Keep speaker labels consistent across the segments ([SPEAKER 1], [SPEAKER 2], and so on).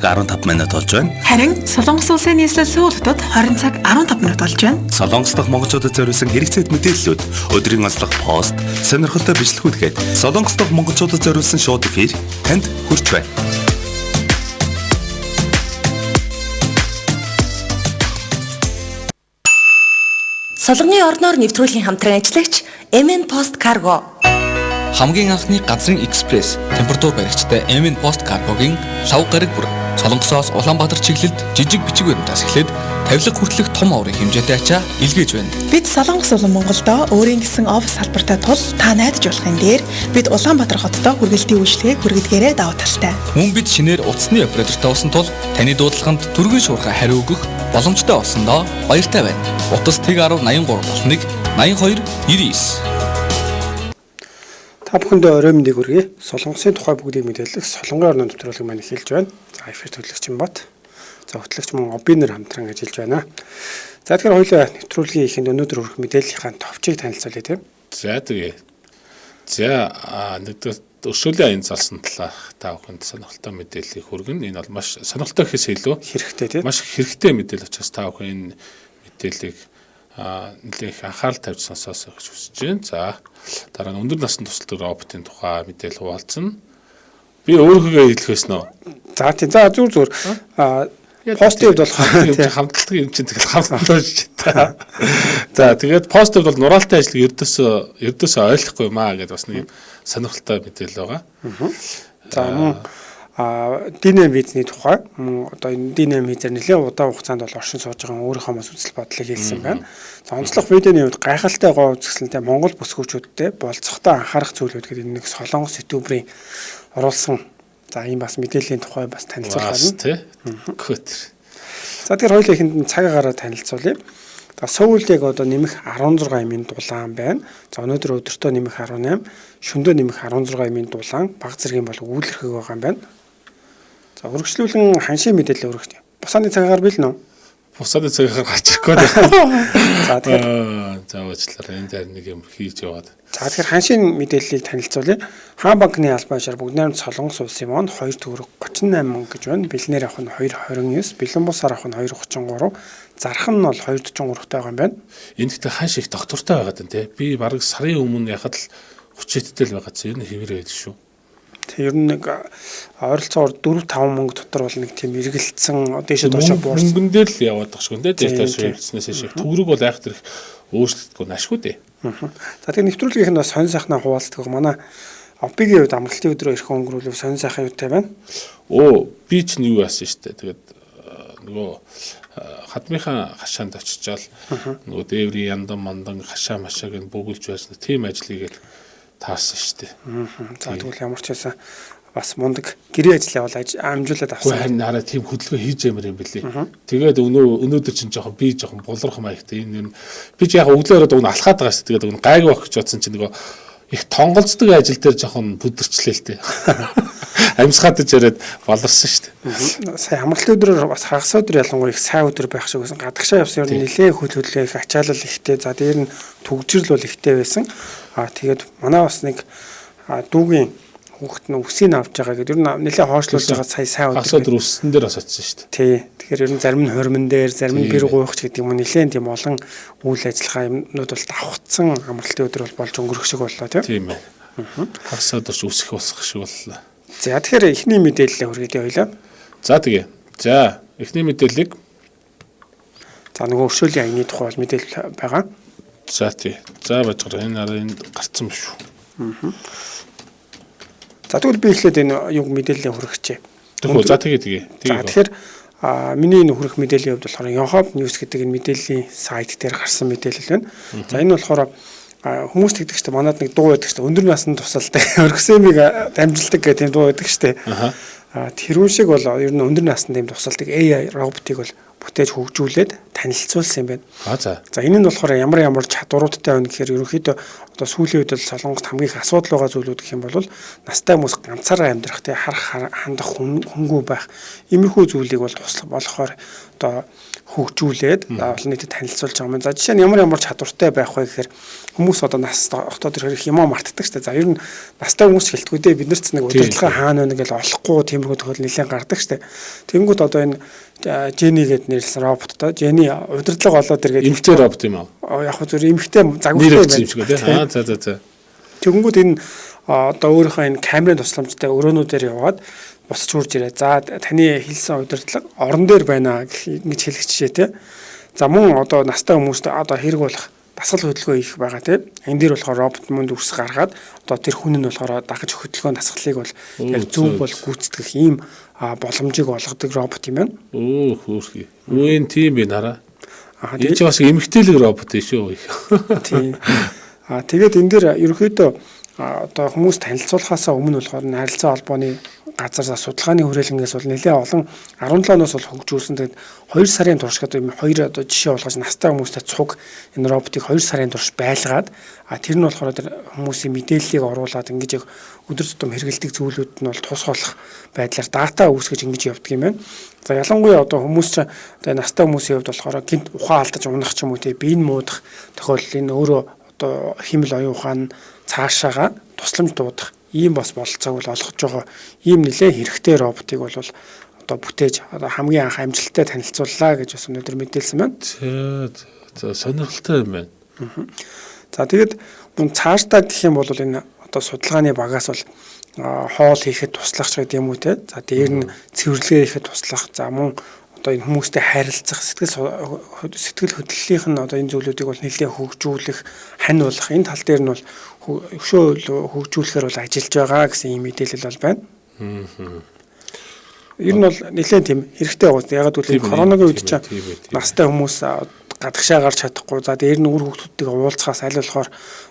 [SPEAKER 1] 15 минут болж байна.
[SPEAKER 2] Харин Солонгос улсын нийслэл Сөүл хотод 20 цаг 15 минут болж байна.
[SPEAKER 1] Солонгос дахь монголчуудад зориулсан хэрэгцээт мэдээллүүд, өдрийн онцлог пост, сонирхолтой бичлэгүүдгээд Солонгос дахь монголчуудад зориулсан шоу эфир танд хүрч байна.
[SPEAKER 3] Солонгын орноор нэвтрүүлгийн хамтран ажиллагч MN Post Cargo.
[SPEAKER 4] Хамгийн анхны газрын экспресс температур баригчтай MN Post Cargo-гийн лав гараг бүр Солонгосоос Улаанбаатар чиглэлд жижиг бичиг баримтаас эхлээд тавилга хүртэлх том аврын хэмжээтэй ачаа илгээж байна.
[SPEAKER 2] Бид Солонгос улан Монголдо өөрийн гэсэн офис салбартай тул та найдаж болохын дээр бид Улаанбаатар хотод хүргэлтийн үйлчлэгийг хүргэдгээрээ давуу талтай.
[SPEAKER 4] Мөн бид шинээр утасны оператортай болсон тул таны дуудлаганд түргэн шуурхай хариу өгөх боломжтой болсондоо баяртай байна. Утас тэг 1083 болныг 82 99.
[SPEAKER 5] Та бүхэндээ орой мэндийг хүргэе. Солонгосын тухай бүгдийг мэдээлэх Солонгын орны нэвтрүүлэг маань эхэлж байна. За эфир төлөгч юм бот. За хөтлөгч мөн Обинер хамтран ажиллаж байна. За тэгэхээр хоёулаа нэвтрүүлгийн ихэнд өнөөдөр хүргэх мэдээллийнхаа товчийг танилцуулъя тийм.
[SPEAKER 6] За тэгээ. За нэгдүгээр өршөөлийн аян залсан талаарх та бүхэнд сонирхолтой мэдээллийг хүргэнэ. Энэ бол маш сонирхолтой гэхээс илүү
[SPEAKER 5] хэрэгтэй тийм.
[SPEAKER 6] Маш хэрэгтэй мэдээлэл учраас та бүхэн энэ мэдээллийг нэлээх анхаарал тавьж сонсоосоо гэж хүсэж байна. За дараа нь өндөр насны тусалдаг роботын тухай мэдээлэл хуваалцсан. Би өөрийнхөө хэлэхээс нөө.
[SPEAKER 5] За тийм. За зүгээр. Постивд болохоор
[SPEAKER 6] хамтлагын юм чинь тэгэл хамтлаа шүү дээ. За тэгээд постивд бол нураалтай ажлыг ердөөсөө ойлгохгүй юм аа гэдээ бас нэг сонирхолтой мэдээлэл байгаа.
[SPEAKER 5] За динам визний тухай одоо энэ динам визээр нэлээд удаан хугацаанд бол оршин сууж байгаа өөрийнхөө бас үзэл бодлыг хэлсэн байна. За онцлог видеоны хувьд гайхалтай гоо үзэсгэлэнтэй Монгол бүсгүүчүүдтэй болцохтой анхаарах зүйлүүд гэдэг нэг солонгос ютуберийн оруулсан за ийм бас мэдээллийн тухай бас танилцуулах байна. За тэгэхээр хоёулаа ихэнд цаг агараа танилцуулъя. За Сөүлд яг одоо нэмэх 16 эмийн дулаан байна. За өнөөдөр өдөртөө нэмэх 18, шөнөдөө нэмэх 16 эмийн дулаан баг зэргийн бол үүлэрхэг байгаа юм байна. За үргэлжлүүлэн ханшийн мэдээлэл өргөх. Бусааны цаг агаар бил нөө?
[SPEAKER 6] Бусааны цаг агаар гарч ирэхгүй.
[SPEAKER 5] За тэгэхээр
[SPEAKER 6] заавчлаар энэ дээр нэг юм хийж яваад.
[SPEAKER 5] За тэгэхээр ханшийн мэдээллийг танилцуулъя. Хаан банкны албаашаар бүгд найрамд Солонгос улсын вон 2 төгрөг 38 мянга гэж байна. Бэлнээр авах нь 2.29, бэлэн бусаар авах нь 2.33, зарах нь бол 2.43 таа байгаа юм байна.
[SPEAKER 6] Энэ гэхдээ ханш их доктортой байгаад байна те. Би бараг сарын өмнө яхад л 30-тэй л байгаа чинь хэвээрээ байдаг шүү.
[SPEAKER 5] Тэг ер нь нэг ойролцоогоор 4-5 мянга дотор бол нэг тийм эргэлцсэн дээшээ доошоо буурсан.
[SPEAKER 6] Мөнгөн дээр л яваад байгаа шүү. Дээр тааш хэрэгцснээс шиг төгрөг бол айх тэрх өөрчлөлтгүй ашгүй дээ.
[SPEAKER 5] За тэгээ нэвтрүүлгийнх нь бас сонь сайхнаа хуваалцдаг. Манай Опигийн хувьд амралтын өдрөө ирэх өнгөрүүлв сонь сайхан юутай байна.
[SPEAKER 6] Би ч юу яасан штэ. Тэгээд нөгөө хадмынхаа хашаанд очичаал нөгөө дээврийн яндан хашаа машааг нь бөглж байсан. Тийм ажлыг л таарсан штэ.
[SPEAKER 5] За тэгвэл ямар ч байсан бас мундаг гэрээ ажлаа бол амжуулаад авсан.
[SPEAKER 6] Харин хараа тийм хөдөлгөөн хийж ямаар юм бэлээ. Тэгээд өнөөдөр чинь би жоохон булрах маягтай энэ би ч яг өглөө өрөөд өгн алхаад байгаа шүү. Тэгээд өгн гайгүй багч бодсон чинь нөгөө их тонголцдог ажил дээр жоохон бүдэрчлээ л тээ. Амьсгаад ичээд баларсан шүү дээ.
[SPEAKER 5] Сая амралтын өдрөөр бас хагас өдөр ялангуяа их сайн өдөр байх шиг байсан. Гадагшаа явсан юм нэлээ хөдөлгөөн их ачаалал ихтэй. За дээр нь төгжрөл бол ихтэй байсан. Тэгээд манай бас нэг дүүгийн хүүхэд нь үсийг авч байгаа гэдэг. Ер нь нэлээ хоошлуулж байгаа сая сайн
[SPEAKER 6] өдөр. Хагас өдөр үссэн дээр бас очсон шүү дээ.
[SPEAKER 5] Тий. Тэгэхээр ер нь зарим нь хормон дээр, зарим нь бэр гуйхч гэдэг юм нэлээд тийм олон үйл ажиллагаа юмнууд бол давхцсан амралтын өдөр бол болж өнгөрөх шиг боллоо
[SPEAKER 6] тийм ээ. Хагас өдөрч үсэх босох шиг боллоо.
[SPEAKER 5] За тэгэхээр эхний мэдээлэлээ хүргэе хоёлаа.
[SPEAKER 6] За тэгээ. За эхний мэдээллийг
[SPEAKER 5] нөгөө өршөөлийн аяны тухай бол мэдээлэл байгаа.
[SPEAKER 6] За тий. За бажгаар энэ араа гарцсан биш үү.
[SPEAKER 5] За тэгвэл би эхлээд энэ юг мэдээлэлээ хүргэчээ.
[SPEAKER 6] За тэгээ.
[SPEAKER 5] За тэгэхээр миний энэ хүрэх мэдээллийн хувьд болохоор Yonhap News гэдэг энэ мэдээллийн сайт дээр гарсан мэдээлэл байна. За энэ болохоор хүмүүс тэгдэг чинь манад нэг дуу байдаг чинь өндөр насны тусалдаг өргөсөмийг дамжилдаг гэх тийм дуу байдаг шүү дээ. Тэрүүн шиг бол ер нь өндөр насны тийм тусалдаг AI роботыг бол бүтээж хөгжүүлээд танилцуулсан юм байна.
[SPEAKER 6] За.
[SPEAKER 5] За энэ нь болохоор ямар чадваруудтай байна гэхээр ерөнхийдөө одоо сүүлийн үед л Солонгост хамгийн их асуудал байгаа зүйлүүд гэх юм бол настай хүмүүс ганцаараа амьдрах, тий харах хандах хөнгүү байх иймэрхүү зүйлийг бол туслах болохоор одоо хөгжүүлээд олон нийтэд танилцуулж байгаа юм. За жишээ нь ямар чадвартай байх вэ гэхээр хүмүүс одоо нас тогтоод ирэхээр хямаа мартдаг шүү дээ. За ер нь настай хүмүүс хэлтгүү дээ бид нар ч нэг удирдлага хаана байна гэж олохгүй тиймэрхүү тохиол нэлээд гардаг шүү дээ. Тэнгүүд одоо энэ Jenny гэдэг нэрлсэн роботтой. Jenny удирдлага олоод иргээд
[SPEAKER 6] эмхтэй робот юм аа.
[SPEAKER 5] Яг хөө зөв эмхтэй загвартай
[SPEAKER 6] байна. За.
[SPEAKER 5] Тэнгүүд энэ одоо өөрийнхөө энэ камерын тусламжтай өрөөнүүдээр яваад босч хурж ирээ. За таны хэлсэн удирдлага орон дээр байна гэж хэлчихжээ те. За мөн одоо настай хүмүүст одоо хэрэг болох дасгал хөдөлгөөн их байгаа те. Энэ дээр болохоор робот мөнд үс гаргаад одоо тэр хүн нь болохоор дагаж хөдөлгөөн дасгалыг бол яг зөв бол гүйцэтгэх ийм боломжийг олгодог робот юм байна.
[SPEAKER 6] Хөөрхий. Үн тийм байна хараа. Энэ ч бас эмхтэйлэг робот шүү.
[SPEAKER 5] Тийм. Тэгээд энэ дээр ерөнхийдөө одоо хүмүүс танилцуулахаасаа өмнө болохоор харилцаа холбооны газар судалгааны хүрээлэнгээс бол нэлээд олон 17 оноос бол хөгжүүлсэн. Тэгээд 2 сарын турш гэдэг юм 2 одоо жишээ болгож настай хүмүүстэй цуг энэ роботыг 2 сарын турш байлгаад тэр нь болохоор тэр хүмүүсийн мэдээллийг оруулаад ингэж яг өдөр тутам хэрэгэлдэг зүйлүүд нь бол тус болох байдлаар дата үүсгэж ингэж явдаг юм байна. За ялангуяа одоо хүмүүс ч одоо настай хүмүүсийн хувьд болохоор гинт ухаан алдаж унах ч юм уу тий биеийн муудах тохиолдол энэ өөрөө одоо химэл оюун ухаан цаашаага тусламж дуудах ийм бас бололцоог бол олгож байгаа ийм нэлээд хэрэгтэй роботыг бол одоо бүтээж одоо хамгийн анх амжилттай танилцууллаа гэж бас өнөөдөр мэдээлсэн байна.
[SPEAKER 6] За сонирхолтой юм байна.
[SPEAKER 5] За тэгээд мөн цаашдаа гэх юм бол энэ одоо судалгааны багаас бол хоол хийхэд туслах ч гэдэг юм уу те. За дээр нь цэвэрлэгээ хийхэд туслах. За мөн одоо энэ хүмүүстэй харилцах сэтгэл хөдлөлийнх нь одоо энэ зүйлүүдийг бол нэлээд хөгжүүлэх, хань болох энэ тал дээр нь бол хөгжүүлэхээр бол ажиллаж байгаа гэсэн ийм мэдээлэл бол байна. Ер нь бол нэлээд тийм хэрэгтэй байгаа. Ягаад гэвэл коронавигийн үед чинь настай хүмүүс гадагшаа гарч чадахгүй. За дээр нь үр хүүхдүүдтэйг уулзахаас аль болохоор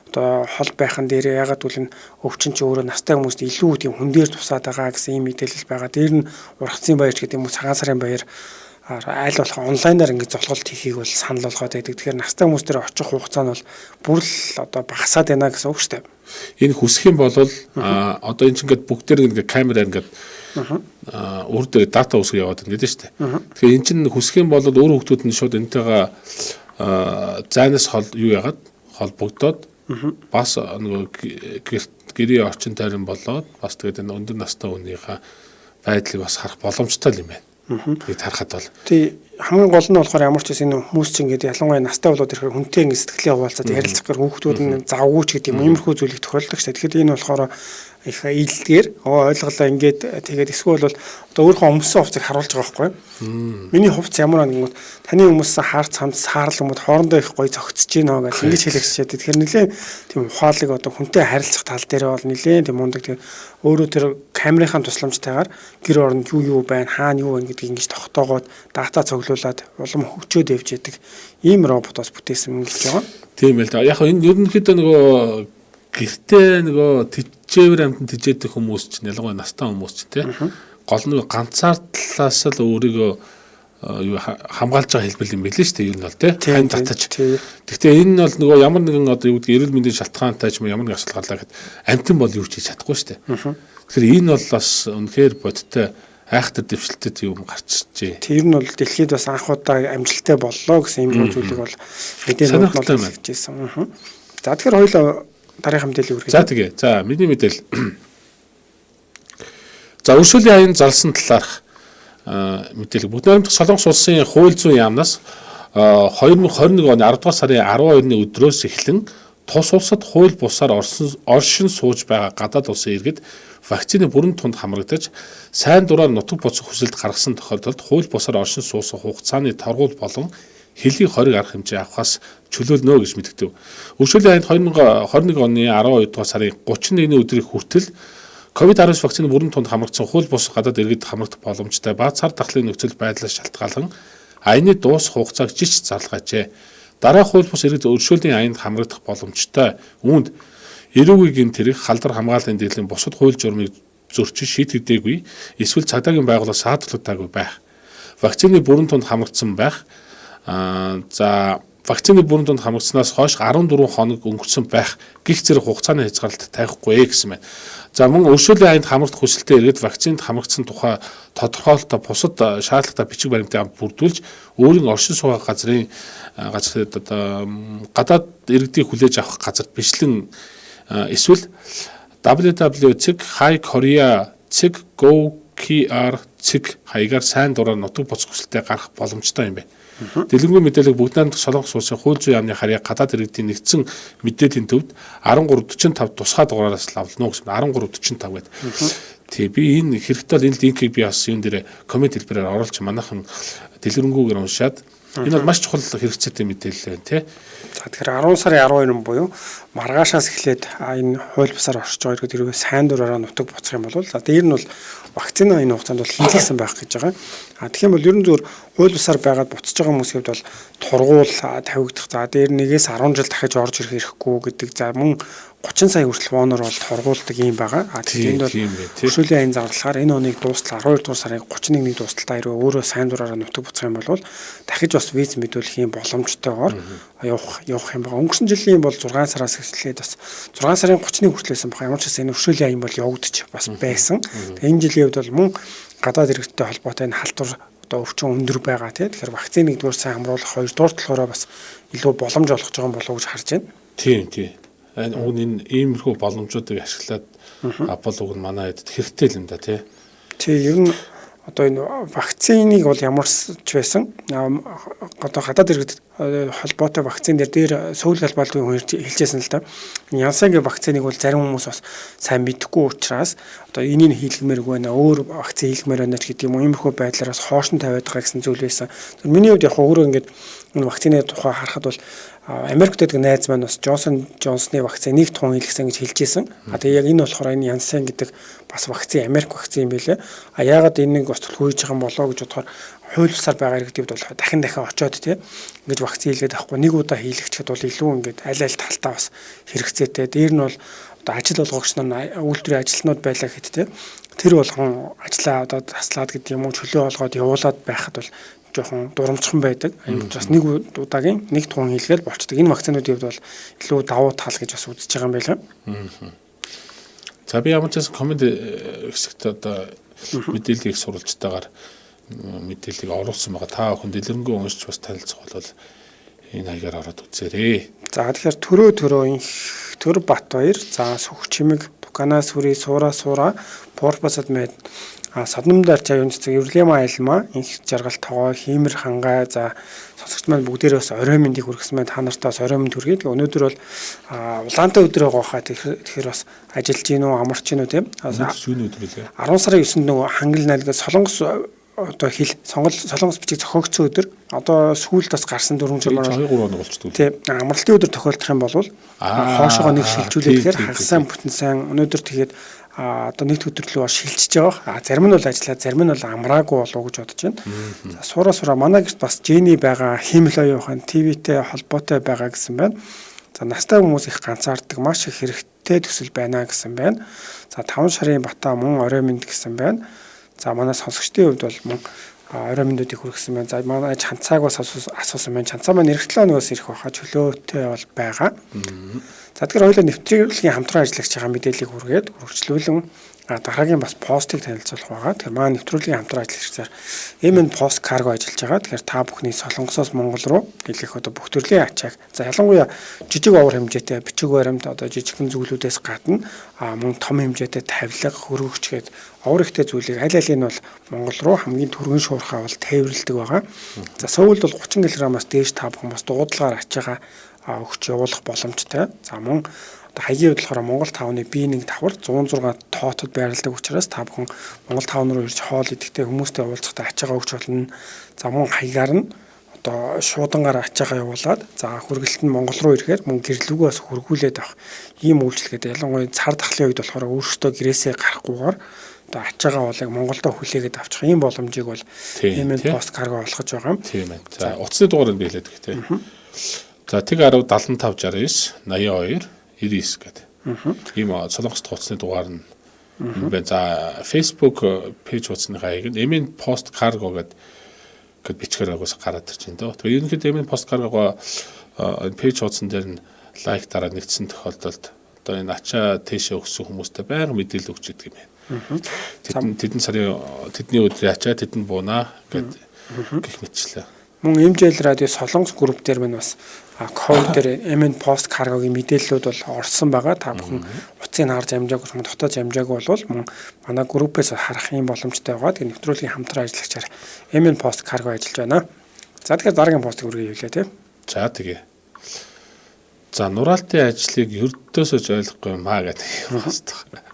[SPEAKER 5] одоо хол байхан дээр ягаад гэвэл өвчин ч өөрөө настай хүмүүст илүү тийм хүн дээр тусаад байгаа гэсэн ийм мэдээлэл байгаа. Дээр нь ургацын баяр ч гэдэг юм уу цагаан сарын баяр аль болох онлайнаар ингэж золголт хийхийг бол санал болгоод байдаг. Тэгэхээр настай хүмүүс дээр очих хугацаа нь бол бүр л одоо багасаад байна гэсэн үг шүү дээ.
[SPEAKER 6] Энэ хүсэх юм бол одоо энэ чинь ингээд бүгдээр ингээд камераар ингээд өөр дээр дата үсгэж яваад байна гэдэг шүү дээ. Тэгэхээр эн чинь хүсэх юм бол өөр хүмүүсд нь шууд энтэйгээ зайнаас юу яагаад холбогдоод бас нөгөө гэрийн орчин тайран болоод бас тэгээд энэ өндөр настай хүнийхээ байдлыг бас харах боломжтой юм байна. Бид харахад бол
[SPEAKER 5] тий хамгийн гол нь болохоор ямар ч гэсэн энэ хүмүүс чинь ингээд ялангуяа настай болоод ирэхээр хүнтэй ингэ сэтгэлээ хуваалцаад ярилцах гэхээр хүүхдүүд нь завгүй ч гэдэг юм иймэрхүү зүйлийг тохиолдог шүү дээ. Тэгэхээр энэ болохоор их ийдэлгээр ойлголоо ингээд тэгээд эсвэл бол одоо өөрийнхөө өмсөн хувцсыг харуулж байгаа байхгүй. Миний хувцс ямар нэгэн таны өмсөн хаар цамд саарл юмуд хоорондоо их гоё зөгцөж гинөө гэж ингэж хэлэхсчээд тэгэхээр нэлээд тийм ухаалаг одоо хүнтэй харилцах тал дээр бол нэлээд тийм мундаг тийм өөрөө тэр камерын тусламжтайгаар гэр оронд юу байна хаана юу байна гэдгийг ингэж тогтоогоод дата цуглуулад улам хөгжөөд явж яадаг ийм роботоос бүтээсэн юм гэж байгаа.
[SPEAKER 6] Тийм ээ л да. Яг энэ ерөнхийдөө нөгөө гэртээ нөгөө тижээвэр амтан тижээдэг хүмүүс чинь ялангуяа настай хүмүүс чинь тий гол нөгөө ганцаар талаас л өөрийгөө юу хамгаалж байгаа хэлбэл юм билээ шүү дээ. Юу нь бол тий хань татаж. Гэхдээ энэ нь бол нөгөө ямар нэгэн одоо юу гэдэг эрүүл мэндийн шалтгаантай ч юм ямар нэг асуудал гарлаа гэхэд амтан бол юу ч хийж чадахгүй шүү дээ. Тэгэхээр энэ бол бас үнэхээр бодтой айхтар дэвшилтэд юм гарч иржээ. Тэр
[SPEAKER 5] нь бол дэлхийд бас анх удаа амжилттай боллоо гэсэн юм зүйлийг бол мэдээлэл болж ирсэн. За тэгэхээр хоёулаа дараагийн мэдээлэл үргэлж.
[SPEAKER 6] За тэгээ. За миний мэдээлэл. За өршөөлийн аян залсан талаарх мэдээлэл. Бүгд найрамдах Солонгос улсын хууль зүйн яамнаас 2021 оны 10 дугаар сарын 12-ны өдрөөс эхлэн тус улсад хууль бусаар оршин сууж байгаа гадаад улсын иргэд вакцины бүрэн тунд хамрагдаж сайн дураар нутаг буцах хүсэлт гаргасан тохиолдолд хууль бусаар оршин суусан хугацааны торгуул болон хэлийн хориг арга хэмжээ авахаас чөлөөлнө гэж мэдгдэв. Өршөөлийн аянд 2021 оны 12 дугаар сарын 31-ний өдрийг хүртэл COVID-19 вакцины бүрэн тунд хамрагдсан хууль бус гадаад иргэд хамрагдах боломжтой ба цар тахлын нөхцөл байдлаас шалтгаалan аяны дуусах хугацааг жиж зарлажээ. Дараах хууль бус иргэд өршөөлийн аянд хамрагдах боломжтой үүнд эрүүгийн гэмт хэрэг халдвар хамгааллын дэглэм бусад хууль журмыг зөрчиж шийдэгдээгүй эсвэл цагдаагийн байгууллаас саатуулагдаагүй байх. Вакцины бүрэн тунд хамрагдсан байх За вакцины бүрэн донд хамрагдсанаас хойш 14 хоног өнгөрсөн байх гих зэрэг хугацааны хязгаарлалт тавихгүй гэсэн байна. За мөн өршөөлийн аянд хамрагдах хүсэлтэд эргээд вакцинд хамрагдсан тухай тодорхойлолтоо бусад шаардлагатай бичиг баримтыг бүрдүүлж өөрийн оршин суугаа газрын гадаад иргэдийг хүлээж авах газарт бичлэн эсвэл www.highkorea.go.kr хаягаар сайн дураар нутаг боц хүсэлтэд гарах боломжтой юм байна. Дэлгэрэнгүй мэдээлэл бүгд найрамдах Солонгос улсын хууль зүйн яамны харьяа гадаад иргэдийн нэгдсэн мэдээллийн төвд 1345 тусгай дугаараас авлана гэсэн 1345 гэдэг. Тий би энэ хэрэгтэй бол энэ линкийг би бас юун дээр коммент хэлбэрээр оруулж манайхан дэлгэрэнгүйгээр уншаад энэ бол маш чухал хэрэгцээтэй мэдээлэл байна тий.
[SPEAKER 5] За тэгэхээр 10 сарын 12 буюу маргаашаас эхлээд энэ хууль бусаар оршиж байгаа иргэд хэрвээ сайн дураараа нутаг буцах юм бол за дээр нь бол вакцина энэ хугацаанд бол хийлгэсэн байх гэж байгаа. Тэгэх юм бол ерөн зөвөр хууль бусаар байгаад буцаж байгаа хүмүүсийн хувьд бол тургуул тавигдах. За дээр нэгээс 10 жил дахиж орж ирэх хэрэггүй гэдэг. За мөн 30 сая хүртэл воноор бол тургуулдаг юм байгаа. Тэгэхээр энд бол өршөөлийн аян зарлахаар энэ оныг дуустал 12 дугаар сарын 31-ний дуусталтаа хэрвээ өөрөө сайн дураараа нутаг буцах юм бол дахиж бас виз мэдүүлэх юм боломжтойгоор явах юм байгаа. Өнгөрсөн жилийн бол 6 сараас эхлээд бас 6 сарын 30-ны хүртэлсэн баг. Ямар ч гэсэн энэ өршөөлийн аян бол явагдаж бас байсан. Энэ жилийн хувьд бол мөн гадаад иргэдтэй холбоотой энэ халдвар одоо өвчин өндөр байгаа тийм. Тэгэхээр вакцины нэгдүгээр сайн хамруулах, хоёрдугаар талаараа бас илүү боломж олгож байгаа болов уу гэж харж байна.
[SPEAKER 6] Тийм. Энэ иймэрхүү боломжуудыг ашиглаад Apple уг нь манай хэд хэрэгтэй л юм да тий.
[SPEAKER 5] Ер нь одоо энэ вакциныг бол ямар ч байсан одоо гадаад иргэд холбоотой вакцин дээр сүүл талбайлтын хүн хэлжсэн л да. Янсангийн вакциныг бол зарим хүмүүс бас сайн мэдгүй учраас одоо энийг хийлгэмээргүй байна. Өөр вакцин хийлгэмээр байна ч гэдэг юм уу. Иймэрхүү байдлаараас хоошин тавиад байгаа гэсэн зүйл байсан. Миний хувьд яг өөрөө ингээд энэ вакцины тухай харахад бол Америкт гэдэг найз маань бас Johnson Johnson-ы вакциныг тун хийлгэсэн гэж хэлжсэн. Тэгээ яг энэ болохоор энэ Janssen гэдэг бас вакцин Америк вакцин юм байлээ. Яагаад энийг бас төлхөөж байгаа юм болоо гэж бодохоор хууль бусаар байгаа иргэдэд бол дахин очиод тий ингэж вакцин хийлгээд авахгүй нэг удаа хийлгэчихэд бол илүү ингээд аль талтаа бас хэрэгцээтэй. Дээр нь бол одоо ажил олгогч нар үйлдвэрийн ажилтнууд байлаа гэхэд тий тэр болгон ажлаа одоо таслаад гэдэг юм уу чөлөө олгоод явуулаад байхад бол жоохон дурамчхан байдаг. Ийм учраас нэг удаагийн нэг тун хийлгээл болчдөг. Энэ вакцинуудын хувьд бол илүү давуу тал гэж бас үзэж байгаа юм байна.
[SPEAKER 6] За би ямар ч гэсэн коммент хэсэгт одоо мэдээллийг сурвалжтайгаар мэдээллийг оруулсан байгаа. Та бүхэн дэлгэрэнгүй уншиж бас танилцах бол энэ хаягаар ороод үзээрэй. За
[SPEAKER 5] тэгэхээр Төр Батбаяр, за Сүх Чимэг, Тукана сүрий суура Порпасад мэд саднамдар чаяун цэцэг Евлема айлма инх жаргал тогоо хиймэр хангай за сонсогч маань бүгдээрээ бас орой мэндийг хүргэсэн байна. Та нартаа бас орой мэнд хүргэе. Өнөөдөр бол улаантай өдрөө гоохаа тэгэхээр бас ажиллаж гин үү амарч гин үү тийм.
[SPEAKER 6] Сүүний өдөр лээ.
[SPEAKER 5] 10 сарын 9-нд нөгөө хангал найлгаа Солонгос одоо Солонгос бичиг зохиогдсон өдөр одоо сүүлд бас гарсан 4 жил
[SPEAKER 6] маань 3 хоног болчтой.
[SPEAKER 5] Тийм амралтын өдөр тохиолдох юм бол хоошоогоо нэг шилжүүлээд тэгэхээр хагасан бүтэн сайн өнөөдөр тэгээд одоо нэг өдөрлөө шилжиж байгаа. Зарим нь бол ажиллаад, зарим нь бол амраагүй болов уу гэж бодож байна. За суура манай гэрт бас Жени байгаа, химэл оюухан ТV-тэй холбоотой байгаа гэсэн байна. За настай хүмүүс их ганцаарддаг, маш их хэрэгтэй төсөл байна гэсэн байна. За 5 сарын бата мөн орой мэнд гэсэн байна. За манай сонсогчдын хувьд бол мөн орой мэндүүдийг хүргэсэн байна. За манай чанцааг бас асуусан байна. Чанцаа маань эх 7 өнөөс ирэх байхаа чөлөөтэй бол байгаа. За тэгэхээр хоёулаа нэвтрүүлгийн хамтран ажиллагч байгаа мэдээллийг хүргээд үргэлжлүүлэн дараагийн бас постыг танилцуулах байгаа. Тэгэхээр маань нэвтрүүлгийн хамтран ажиллагчаар MN Post Cargo ажиллаж байгаа. Тэгэхээр та бүхний Солонгосоос Монгол руу гэлэх одоо бүх төрлийн ачааг за ялангуяа жижиг овор хэмжээтэй бичиг баримт одоо жижигхэн зүйлүүдээс гадна мөн том хэмжээтэй тавилга хөрвөгч гээд овор ихтэй зүйлийг аль алийг нь бол Монгол руу хамгийн түргэн шуурхаа бол тээвэрлэдэг байгаа. За Сөүлд бол 30 кг-аас дээш та бүхэн бас дуудлагаар ачаагаа өгч явуулах боломжтой. За мөн хаягийн хувьд болохоор Монгол 5-ны B1 давхар 106 тоотод байрладаг учраас та бүхэн Монгол 5 руу ирж хоол идэхтэй хүмүүстэй уулзахдаа ачаагаа өгч болно. За мөн хаягаар нь одоо шуудангаар ачаагаа явуулаад за хүргэлт нь Монгол руу ирэхээр мөн гэрлүүгөө бас хөргүүлээд авах ийм үйлчлэгээд ялангуяа цар тахлын үед болохоор өөрсдөө гэрээсээ гарахгүйгээр одоо ачаагаа болыг Монголдо хүлээгээд авчих ийм боломжийг бол MN Post Cargo олгож байгаа юм.
[SPEAKER 6] Тийм ээ. За утасны дугаарыг биелээд гэх тийм. За тэг 10 75 69 82 99 гэдэг. Ийм Солонгос утасны дугаар нь байна. За Facebook пэйж утасны хаяг нь MN Post Cargo гэдэг гэд бичгээр агаас гараад ирж байна дөө. Тэгээ ерөнхийдөө энэ посткаргоо энэ пэйж хуудсан дээр нь лайк дараа нэгдсэн тохиолдолд одоо энэ ачаа тийшээ өгсөн хүмүүстээ байнга мэдээлэл өгч идэг юм байна. Тэдэн сарын тэдний өдрийн ачаа тэдэнд буунаа гэд гэх мэтчлээ.
[SPEAKER 5] Мөн MJL радио Солонгос групп дээр мань бас код дээр MN пост каргогийн мэдээллүүд бол орсон байгаа. Та бүхэн утсыг харж амжаагүй, дотоод амжаагүй бол мөн манай группээс харах юм боломжтой байгаа. Тэгээ нэвтрүүлгийн хамтран ажиллагчаар MN пост карго ажиллаж байна. За тэгэхээр дараагийн постыг үргэлж явуулъя тийм.
[SPEAKER 6] За тэгээ. За нураалтын ажлыг ердөөсөө ойлгохгүй юм аа гэдэг юм байна.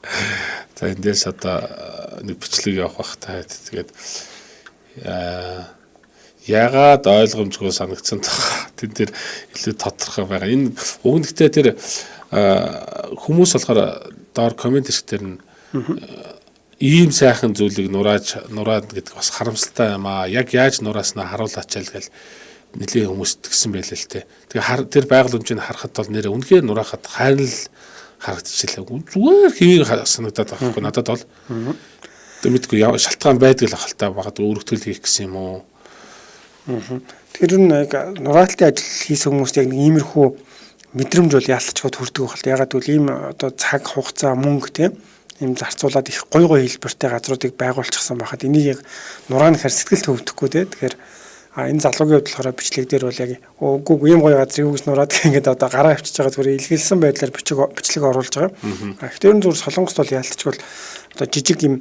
[SPEAKER 6] За эндээс одоо нэг бичлэг явах бах таа. Тэгээд ягаад ойлгомжгүй санагдсан таа. Тэн дээр илүү тодорхой байгаа. Энэ өгнөгтэй тэр хүмүүс болохоор доор комент хэсгээр нь ийм сайхан зүйлийг нураад гэдэг бас харамсалтай юм аа. Яг яаж нурааснаа харуулаач л гэл нэлийн хүмүүс тгсэн байлээ л те. Тэгээ тэр байгууламжийг харахад бол нэрээ үнэхээр нураахад хайрл харагдчихлаа. Зүгээр хэвийг санагдаад байгаа байхгүй надад бол. Тэг мэдгүй шалтгаан байдаг л ахaltaа багад өөрөгтөл хийх гэсэн юм уу? Тэр нь нураалтын ажил хийсэн хүмүүст яг нэг иймэрхүү мэдрэмж бол яалтчгүй төрдөг байх л. Ягаад гэвэл ийм одоо цаг хугацаа мөнгө тийм ийм зарцуулаад их гой хэлбэртэй газруудыг байгуулчихсан байхад энийг яг нурааны хэр сэтгэл төвдөхгүй тийм. Тэгэхээр энэ залуугийн хувьд болохоор бичлэг дээр бол яг үгүй ийм гоё газрыг үгс нураад ингээд одоо гараа авчиж байгаа зүгээр илгэлсэн байдлаар бичлэг оруулж байгаа. Гэхдээ зүгээр Солонгост бол яалтчгүй одоо жижиг ийм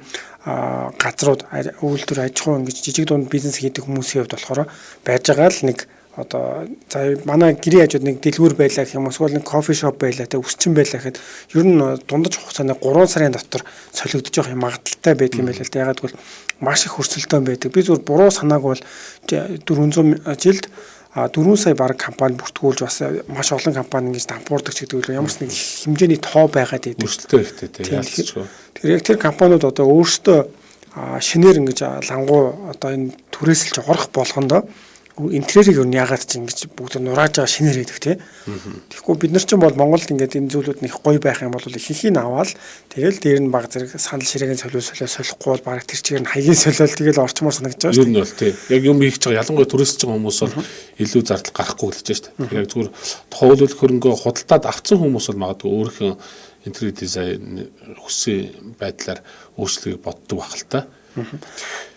[SPEAKER 6] газрууд үйлдвэр аж ахуй ингэж жижиг дунд бизнес хийдэг хүмүүсийн хувьд болохоор байж байгаа л нэг одоо за манай гэрээ хажууд нэг дэлгүүр байлаа гэх юм эсвэл нэг кофе шоп байлаа те өсчин байлаа гэхэд ер нь дундаж хугацааны 3 сарын дотор солигдож явах юм магадaltaй байдаг юм байл л. Ягаад гэвэл маш их хөрсөлтөө байдаг. Би зүгээр буруу санааг бол 400 жилд 4 сая бараг компани бүртгүүлж бас маш олон компани ингэж дампуурдаг ч гэдэг нь ямар ч нэг хэмжээний тоо байгаад идэв. Өрсөлдөө ихтэй те яалтчгүй.
[SPEAKER 5] Тэр яг тэр компаниуд одоо өөрсдөө шинээр ингэж лангуу одоо энэ түрээсэлж орох болгондоо интерьерийг юу яагаад ч ингэж бүгд нурааж байгаа шинээр хийдэг тий. Тэгэхгүй бид нар ч бол Монголд ингээд энэ зүйлүүд нэг гоё байх юм бол ихийг аваад тэгэл дээр нь баг зэрэг санал ширээгийн солихгүй бол баг тэр чигээр нь хаягийн солиол тэгэл орчмоор санагдаж байгаа шүү.
[SPEAKER 6] Юу нь бол тий. Яг юм хийх гэж байгаа ялангуяа түрээсэлж байгаа хүмүүс бол илүү зардал гарахгүй хэлж шүү дээ. Яг зүгээр тухайлбал хөрөнгөө худалдаад авсан хүмүүс бол магадгүй өөрийнхөө интерьер дизайн хүссэн байдлаар өөрчлөлийг боддог байх л та.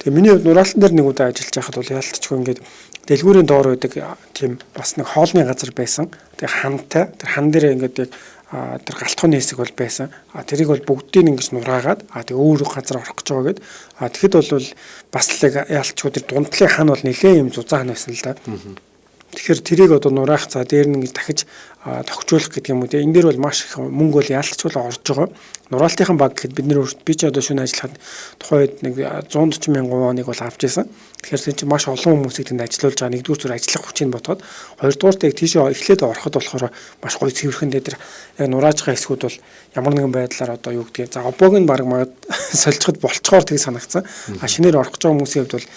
[SPEAKER 6] Тэгээ миний хувьд нураалтан дээр нэг удаа ажиллаж байхад бол яалтчгүй ингээд дэлгүүрийн доор байдаг тийм бас нэг хоолны газар байсан. Тэгээ хантай тэр хан дээр ингээд тэр галтхууны хэсэг бол байсан. Тэрийг бол бүгдийг ингэж нураагаад тэгээ өөр газар орох гэж байгаа гэд. Тэгэхэд бол бас л яалтчгүй тэр дундлын хан бол нэлээд юм зузаан байсан л да. Тэгэхээр тэрийг одоо нураах за дээр нь ингэж дахиж тогтжуулах гэдэг юм уу те. Энэ дээр бол маш их мөнгө бол яалтчгүй орж байгаа. Нураалтынхан баг гэхэд бид нэр би ч одоо шөнө ажиллахад тухайд нэг 140 мянган воныг бол авч байсан. Тэгэхээр тэр чинь маш олон хүмүүсийг тэнд ажиллуулж байгаа. Нэгдүгээр зүр ажиллах хүчийг бодоход хоёрдугаар яг тийшээ эхлээд ороход болохоор маш гоё цэвэрхэндээ тэр яг нурааж байгаа хэсгүүд бол ямар нэгэн байдлаар одоо юу гэдгийг за обоог нь баг магад сольцоход болцохоор тийг санагдсан. Шинээр орох гэж байгаа хүмүүсийн хувьд бол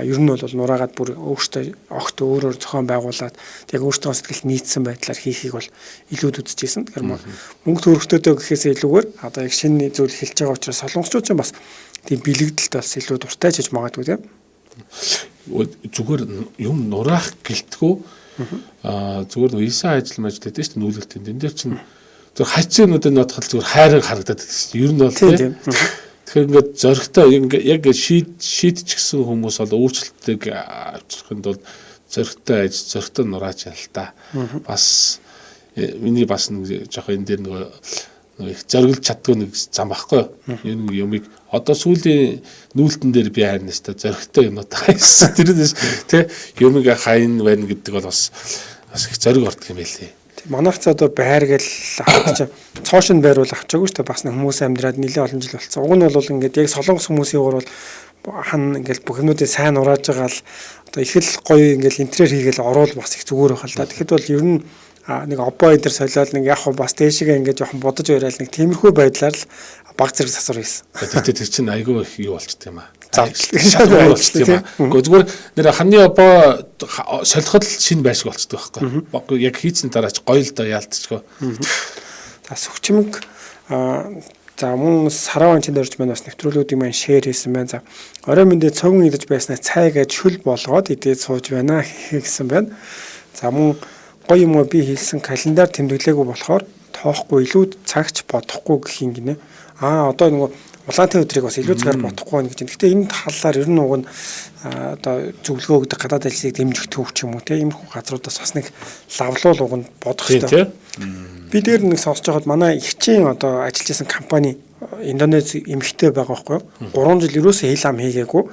[SPEAKER 6] ер нь бол нураагаад бүр өөртөө огт өөрөөр зохион байгуулад яг өөртөө сэтгэл нийцсэн байдлаар хийхийг бол илүүд үзчихсэн. Тэгэхээр мөнгө төгрөгтөөдөө гэхээсээ илүүгээр одоо яг шинэ зүйл хэлж байгаа учраас солонгосчууд ч бас тийм бэлэгдэлт бас илүү дуртай ч гэж магадгүй тийм. Зүгээр юм нураах гэлтгүү зүгээр виса ажил мэж гэдэг чинь нүүлэлтэн энэ дээр чинь зүгээр хацинуудад нотхол зүгээр хайрыг харагдаад байдаг чинь ер нь бол тийм. Тэгэхээр ингээд зөрөгтэй яг шийдчихсэн хүмүүс бол өөрчлөлтийг авчрахын тулд зөрөгтэй нурааж ял та. Бас миний бас нэг жоох энэ дээр нэг их зориглож чаддгүй нэг зам байхгүй. Энэ юмыг одоо сүүлийн нүүлтэн дээр би хайрнаас та зөрөгтэй юмнууд хайсан. Тэрнээс тий юмыг хайн байна гэдэг бол бас их зориг ордог юм байлээ.
[SPEAKER 5] Манайх ч одоо байр гэл авч цоошин байр бол авчаагүй шүү дээ. Бас нэг хүмүүс амьдраад нэлээд олон жил болсон. Уг нь бол ингээд яг солонгос хүмүүсийн уур бол хан ингээд бүх юмнуудыг сайн нурааж байгаа л одоо их л гоё ингээд интерьер хийгээл оруул бас их зүгээр байх л да. Тэгэхэд бол ер нь нэг обоо энэ төр солиод нэг яг бас дээшгээ ингээд жоохон бодож байрал нэг тиймэрхүү байдлаар л баг зэрэг засвар хийсэн.
[SPEAKER 6] Тэгтээ тэр чинь айгүй их юу болчт юм аа. Болчт юм аа. Зүгээр нэр ханы обоо солиход шинэ байшиг болчдөг байхгүй. Яг хийцэн дараач гоё л да яалтчгүй.
[SPEAKER 5] За сүгчмэг За мөн сараван чинь дөрж маань бас нэвтрүүлгүүдийг маань шеэр хийсэн байна. За орой мэндэ цогн идэж байснаа цай гэж шүл болгоод идээд сууж байна гэсэн байна. За мөн гоё юм уу би хийсэн календар тэмдэглээгүй болохоор тоохгүй илүү цагч бодохгүй гэх юм гинэ. Одоо нөгөө улаантай өдрийг бас илүү цагаар бодохгүй байна гэж. Гэхдээ энэ талаар ер нь уг нь одоо зөвлөгөө өгдөг гадаад ажлыг дэмжих төв ч юм уу тийм иймэрхүү газруудаас бас нэг лавлуул уг нь бодох хэрэгтэй. Би дээр нэг сонсож байгаад манай ихчийн одоо ажиллаж байсан компани Индонез эмэгтэй байгаа байхгүй юу? 3 жил ерөөсөө хил ам хийгээгүй.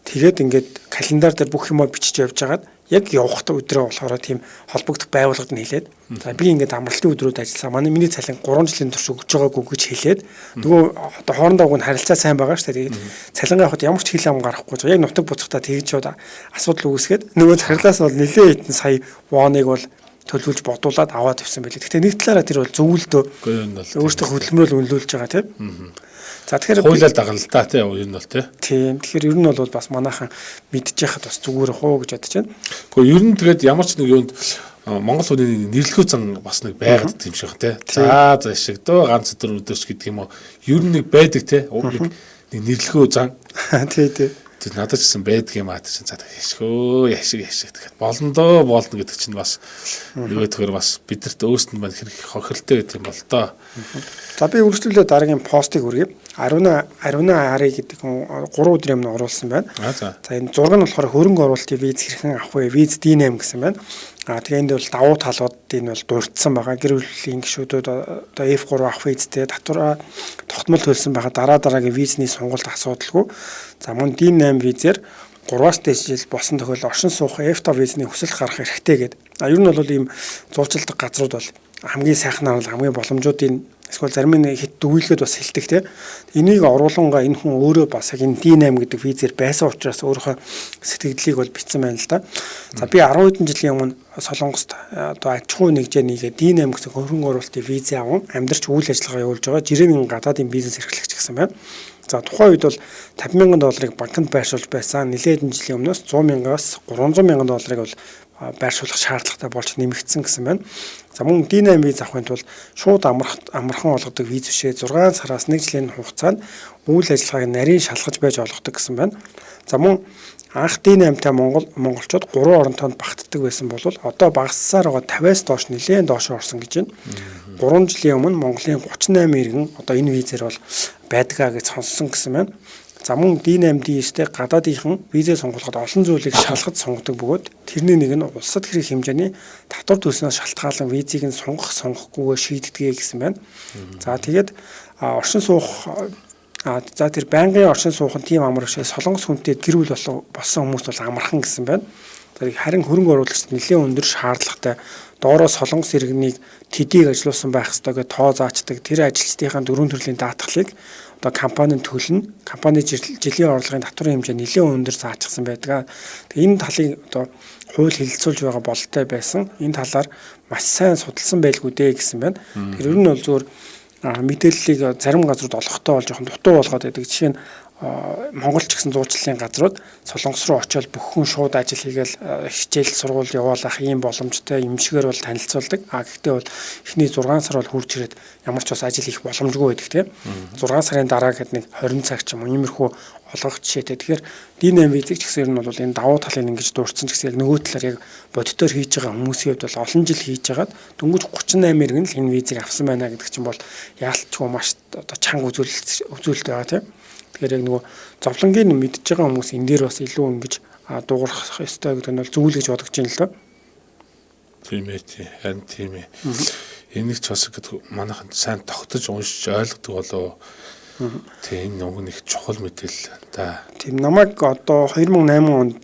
[SPEAKER 5] Тэгээд ингээд календар дээр бүх юмаа бичиж явж байгаад яг явах өдрөө болохоор тийм холбогдох байгууллагад нь хэлээд за би ингээд амралтын өдрүүд ажилласан. Миний цалин 3 жилийн турш өгж байгаагүй гэж хэлээд нөгөө одоо хоорондоо уг нь харилцаа сайн байгаа шүү дээ. Тэгээд цалингаа авахд ямар ч хил ам гарахгүй жаа. Яг нутаг буцахтаа тэгж шууд асуудал үүсгээд нөгөө захирлаас бол нэлээд хэдэн сая воныг бол төлөвлөж бодуулаад аваад явсан байлээ. Гэхдээ нэг талаараа тэр бол зөвлөдөө өөртөө хөдөлмөрөөр үнэлүүлж байгаа тийм. За тэгэхээр
[SPEAKER 6] хуулиар дагалал та тийм энэ бол
[SPEAKER 5] тийм. Тэгэхээр ер нь бол бас манайхан мэдчихэхэд бас зүгээр хөө гэж бодож байна.
[SPEAKER 6] Гэхдээ ер нь тэгээд ямар ч нэг юунд Монгол хүний нэрлэхүй зан бас нэг байгаад тийм шиг тийм. За шиг дөө ганц өдөр өдөрч гэдэг юм уу. Ер нь нэг байдаг тийм. Нэг нэрлэхүй зан.
[SPEAKER 5] Тийм.
[SPEAKER 6] Тэр надад ч гэсэн байдаг юм аа чинь цаад яшгөө яшиг тэгэхээр болно гэдэг чинь бас нөгөөдгөр бас бидэрт өөрсдөнд маань хэрэг хохирлтой гэдэг юм бол доо.
[SPEAKER 5] За би үргэлжлүүлээ дараагийн постыг хүргэе. Аруна Ари гэдэг хүн 3 өдрийн өмнө оруулсан байна. За энэ зураг нь болохоор хөрөнгө оруулалтын виз хэрхэн авах вэ? Виз D8 гэсэн байна. Тэгээ энд бол давуу талуудыг нь бол дурдсан байгаа. Гэр бүлийн гишүүдүүд одоо F3 авах визтэй татвараа тогтмол төлсөн байгаа. Дараагийн визний сонголт асуудалгүй. За мөн D8 визээр 3-аас дээш жил босон тохиол оршин суух F5 визний хүсэлт гаргах хэрэгтэй гэдэг. Ер нь бол ийм зурчилдаг газрууд бол хамгийн сайхнаар бол хамгийн боломжуудын эсвэл зарим нь хэд дүгийлгээд бас хэлдэг тийм. Энийг оруулангаа энэ хүн өөрөө бас яг энэ D8 гэдэг визээр байсан учраас өөрийнхөө сэтгэлдлийг бол бичсэн байна л да. За би 10 хэдэн жилийн өмнө Солонгост одоо аж ахуй нэгжээ нийгээд D8 гэсэн хөрөнгө оруулалтын визээ аван амьдарч үйл ажиллагаа явуулж байгаа жирийн гадаадын бизнес эрхлэгч гэсэн байна. За тухайн үед бол $50,000 банкнд байршуулж байсан. Нэлээд жилийн өмнөөс $100,000-аас $300,000 бол байршуулах шаардлагатай болж нэмэгдсэн гэсэн байна. За мөн D8 виз авахын тулд шууд амархан олгодог виз бишээ 6 сараас 1 жилийн хугацаанд үйл ажиллагааг нарийн шалгаж байж олгодог гэсэн байна. За мөн анх D8-тай монголчууд 3 оронтойд багтдаг байсан бол одоо багассаар байгаа 50-аас доош нэлээд доош орсон гэж байна. 3 жилийн өмнө Монголын 38 иргэн одоо энэ визээр бол байдгаа гэж сонссон гэсэн байна. За мөн D8D-тэй гадаадынхан визээ сонгоход олон зүйлийг шалгаж сонгодог бөгөөд тэрний нэг нь улсад хэрэг хэмжээний татвар төлснөөс шалтгаалan визийг нь сонгохгүйгээр шийддэг гэсэн байна. За тэгээд оршин суух за тэр байнгын оршин суух нь тийм амар бишээ солонгос хүнтэй гэр бүл болсон хүмүүс бол амархан гэсэн байна. Харин хөрөнгө оруулагчид нэлээд өндөр шаардлагатай доороо солонгос иргэнийг төдийг ажилуулсан байх ёстой гэж тоо заачдаг. Тэр ажилчдынхаа 4 төрлийн даатгалыг одоо компанид төлнө. Компани жилийн орлогын татварын хэмжээ нэлээд өндөр заачсан байдаг. Тэгээ энэ талыг одоо хууль хэлэлцүүлж байгаа бололтой байсан. Энэ талаар маш сайн судалсан байлгүй дээ гэсэн байна. Тэр ер нь бол зөвхөн мэдээллийг зарим газрууд олохдоо бол жоохон дутуу болгоод байдаг. Жишээ нь Монгол ч гэсэн зуучлалын газрууд Солонгос руу очиод бүх хүн шууд ажил хийгээл хичээл сургууль явуулах ийм боломжтой юм шигээр бол танилцуулдаг. Гэхдээ бол эхний 6 сар бол хурж ирээд ямар ч бас ажил хийх боломжгүй байдаг тийм. 6 сарын дараа гэхэд нэг 20 цаг ч юм уу иймэрхүү олгох жишээтэй. Тэгэхээр D8 визийг ч гэсэн ер нь бол энэ давуу талыг ингэж дуурсан ч гэсэн яг нөгөө талаар яг бодитоор хийж байгаа хүмүүсийн хувьд бол олон жил хийж байгаад дөнгөж 38 иргэн л энэ визийг авсан байна гэдэг чинь бол яалтчгүй маш одоо чанга үзүүлэлт байгаа тийм. Тэгэхээр яг нөгөө зовлонгийн мэдж байгаа хүмүүс энэ дээр бас илүү ингэж дуугарах ёстой гэдэг нь бол зүйл гэж бодож байна л доо.
[SPEAKER 6] Тийм ээ тийм. Харин тийм ээ. Энийг ч бас гэдэг манайхан сайн тогтож уншиж ойлгодог болоо. Тийм нэг чухал мэдээлэл та. Тийм
[SPEAKER 5] намайг одоо 2008 онд